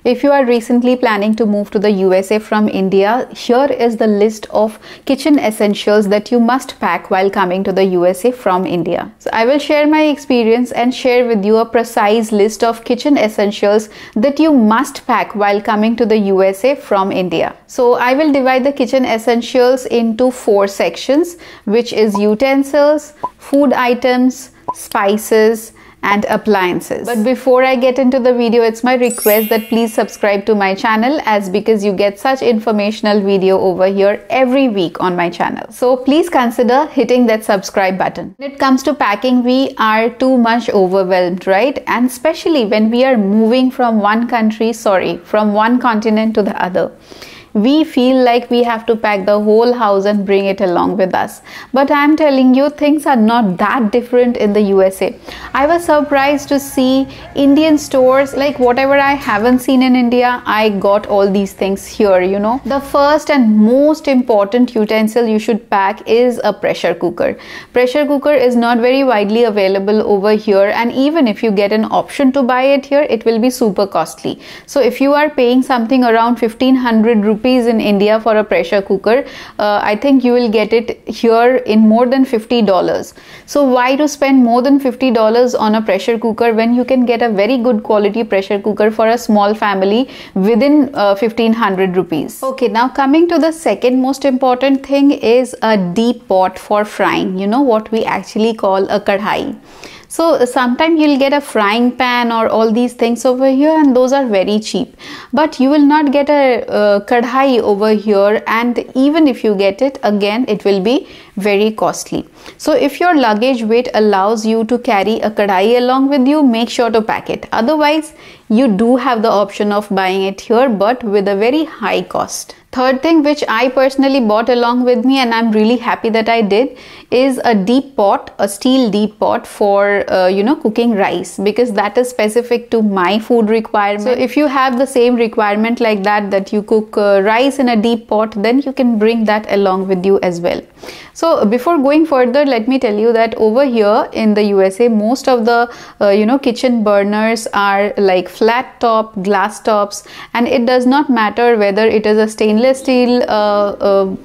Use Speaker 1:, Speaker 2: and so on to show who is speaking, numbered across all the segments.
Speaker 1: If you are recently planning to move to the USA from India, here is the list of kitchen essentials that you must pack while coming to the USA from India. So I will share my experience and share with you a precise list of kitchen essentials that you must pack while coming to the USA from India. So I will divide the kitchen essentials into 4 sections, which is utensils, food items, spices, and appliances. But before I get into the video, it's my request that please subscribe to my channel, because you get such informational video over here every week on my channel. So please consider hitting that subscribe button. When it comes to packing, we are too much overwhelmed, right? And especially when we are moving from one continent to the other. We feel like we have to pack the whole house and bring it along with us. But I'm telling you, things are not that different in the USA. I was surprised to see Indian stores, like whatever I haven't seen in India, I got all these things here, you know. The first and most important utensil you should pack is a pressure cooker. Pressure cooker is not very widely available over here, and even if you get an option to buy it here, it will be super costly. So if you are paying something around 1500 rupees in India for a pressure cooker, I think you will get it here in more than $50. So why to spend more than $50 on a pressure cooker when you can get a very good quality pressure cooker for a small family within 1500 rupees. Okay, now coming to the second most important thing is a deep pot for frying. You know what we actually call a kadhai. So sometimes you'll get a frying pan or all these things over here, and those are very cheap. But you will not get a kadhai over here, and even if you get it, again it will be very costly. So if your luggage weight allows you to carry a kadhai along with you, make sure to pack it. Otherwise, you do have the option of buying it here, but with a very high cost. Third thing which I personally bought along with me, and I'm really happy that I did, is a deep pot, a steel deep pot for cooking rice, because that is specific to my food requirement. So if you have the same requirement like that you cook rice in a deep pot, then you can bring that along with you as well. So before going further, let me tell you that over here in the USA, most of the kitchen burners are like flat top, glass tops, and it does not matter whether it is a stainless steel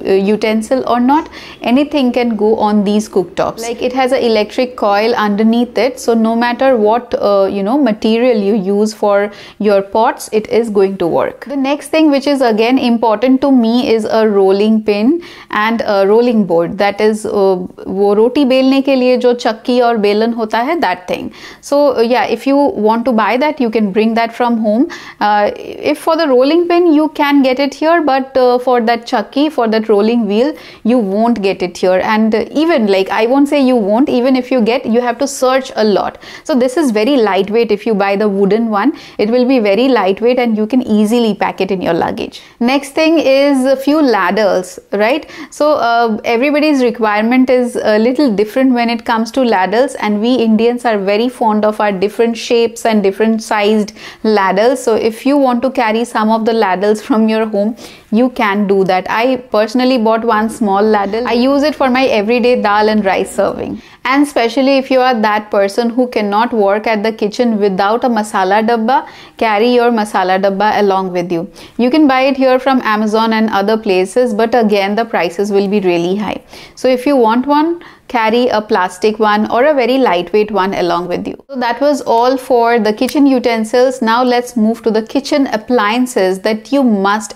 Speaker 1: utensil or not. Anything can go on these cooktops. Like it has an electric coil underneath it, so no matter what material you use for your pots, it is going to work. The next thing which is again important to me is a rolling pin and a rolling board. That is वो रोटी बेलने के लिए जो चक्की और बेलन होता है, that thing. So yeah, if you want to buy that, you can bring that from home. If for the rolling pin, you can get it here, but for that chakki, for that rolling wheel, you won't get it here. And even like, I won't say you won't, even if you get, you have to search a lot. So this is very lightweight. If you buy the wooden one, it will be very lightweight and you can easily pack it in your luggage. Next thing is a few ladles, right? So everybody's requirement is a little different when it comes to ladles, and we Indians are very fond of our different shapes and different sized ladles. So if you want to carry some of the ladles from your home, you can do that. I personally bought one small ladle. I use it for my everyday dal and rice serving. And especially if you are that person who cannot work at the kitchen without a masala dabba, carry your masala dabba along with you. You can buy it here from Amazon and other places, but again the prices will be really high. So if you want one, carry a plastic one or a very lightweight one along with you. So that was all for the kitchen utensils. Now let's move to the kitchen appliances that you must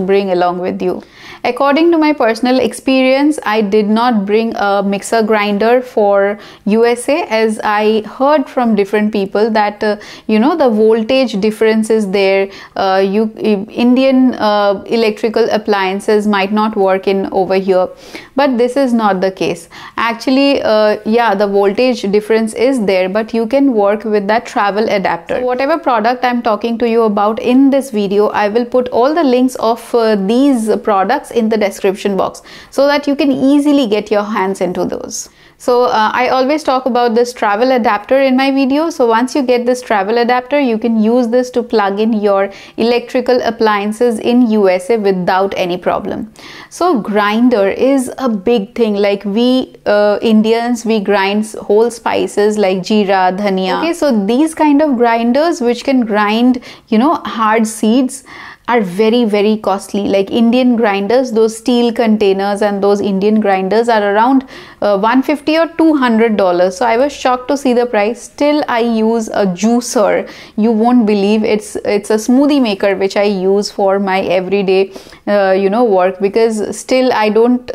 Speaker 1: bring along with you. According to my personal experience, I did not bring a mixer grinder for USA, as I heard from different people that the voltage difference is there. Indian electrical appliances might not work in over here, but this is not the case. Actually, yeah, the voltage difference is there, but you can work with that travel adapter. So whatever product I'm talking to you about in this video, I will put all the links of these products in the description box so that you can easily get your hands into those. So I always talk about this travel adapter in my video. So once you get this travel adapter, you can use this to plug in your electrical appliances in USA without any problem. So grinder is a big thing. Like we Indians, we grind whole spices like jeera, dhania. Okay, so these kind of grinders which can grind, you know, hard seeds are very, very costly. Like Indian grinders, those steel containers and those Indian grinders are around $150 or $200. So I was shocked to see the price. Still I use a juicer. You won't believe it's a smoothie maker which I use for my everyday you know, work, because still I don't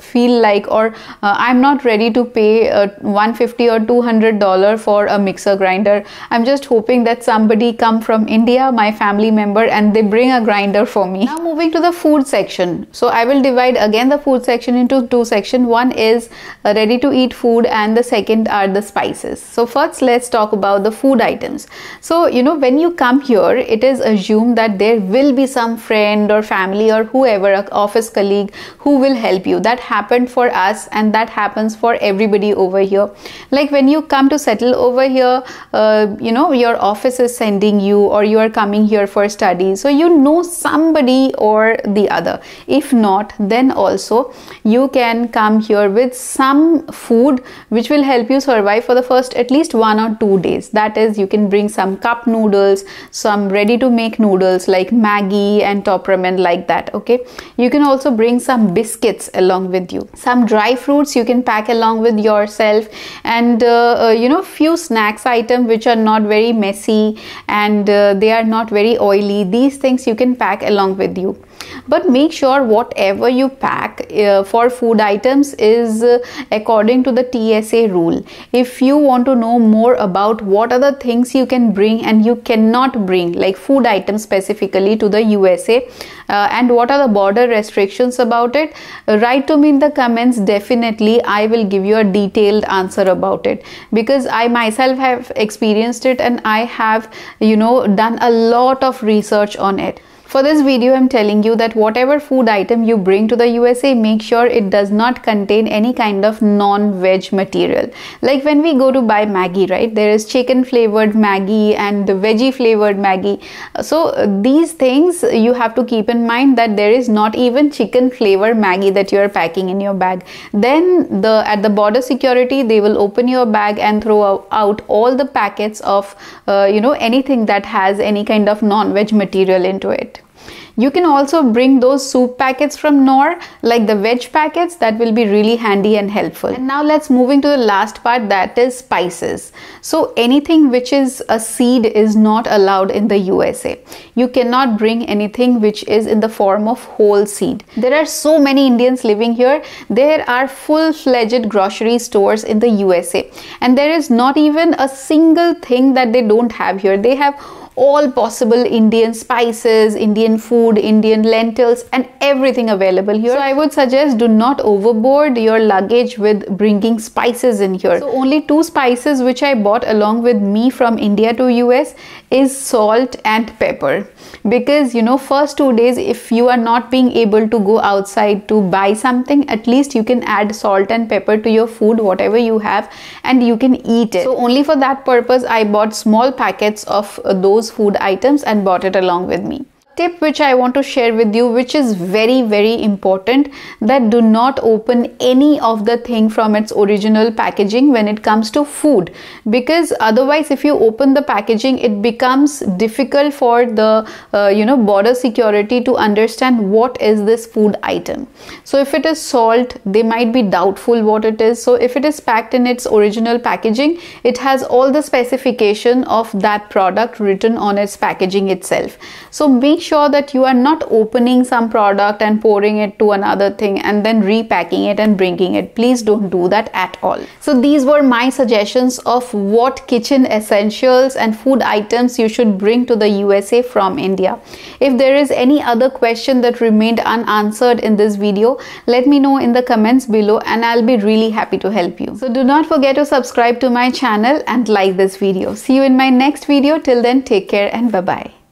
Speaker 1: feel like, or I'm not ready to pay $150 or $200 for a mixer grinder. I'm just hoping that somebody come from India, my family member, and they bring a grinder for me. Now moving to the food section. So I will divide again the food section into two sections. One is ready to eat food and the second are the spices. So first let's talk about the food items. So you know, when you come here, it is assumed that there will be some friend or family or whoever, an office colleague, who will help you. That happened for us and that happens for everybody over here. Like when you come to settle over here, you know, your office is sending you, or you are coming here for study, so you know somebody or the other. If not, then also you can come here with some food which will help you survive for the first at least 1 or 2 days. That is, you can bring some cup noodles, some ready to make noodles like Maggi and top ramen, like that. Okay, you can also bring some biscuits along with you, some dry fruits you can pack along with yourself, and you know, few snacks item which are not very messy and they are not very oily. These things you can pack along with you. But make sure whatever you pack for food items is according to the TSA rule. If you want to know more about what are the things you can bring and you cannot bring, like food items specifically to the USA, and what are the border restrictions about it, write to me in the comments. Definitely I will give you a detailed answer about it, because I myself have experienced it and I have, you know, done a lot of research on it. For this video, I'm telling you that whatever food item you bring to the USA, make sure it does not contain any kind of non-veg material. Like when we go to buy Maggi, right? There is chicken flavored Maggi and veggie flavored Maggi. So these things you have to keep in mind, that there is not even chicken flavor Maggi that you are packing in your bag. Then at the border security, they will open your bag and throw out all the packets of you know, anything that has any kind of non-veg material into it. You can also bring those soup packets from Knorr, like the veg packets. That will be really handy and helpful. And now let's moving to the last part, that is spices. So anything which is a seed is not allowed in the USA. You cannot bring anything which is in the form of whole seed. There are so many Indians living here. There are full-fledged grocery stores in the USA, and there is not even a single thing that they don't have here. They have all possible Indian spices, Indian food, Indian lentils, and everything available here. So I would suggest, do not overboard your luggage with bringing spices in here. So only 2 spices which I bought along with me from India to US is salt and pepper, because you know, first 2 days if you are not being able to go outside to buy something, at least you can add salt and pepper to your food, whatever you have, and you can eat it. So only for that purpose I bought small packets of those food items and bought it along with me. Tip which I want to share with you, which is very, very important, that do not open any of the thing from its original packaging when it comes to food, because otherwise if you open the packaging, it becomes difficult for the you know, border security to understand what is this food item. So if it is salt, they might be doubtful what it is. So if it is packed in its original packaging, it has all the specification of that product written on its packaging itself. So make sure that you are not opening some product and pouring it to another thing and then repacking it and bringing it. Please don't do that at all. So these were my suggestions of what kitchen essentials and food items you should bring to the USA from India. If there is any other question that remained unanswered in this video, let me know in the comments below and I'll be really happy to help you. So do not forget to subscribe to my channel and like this video. See you in my next video. Till then, take care and bye-bye.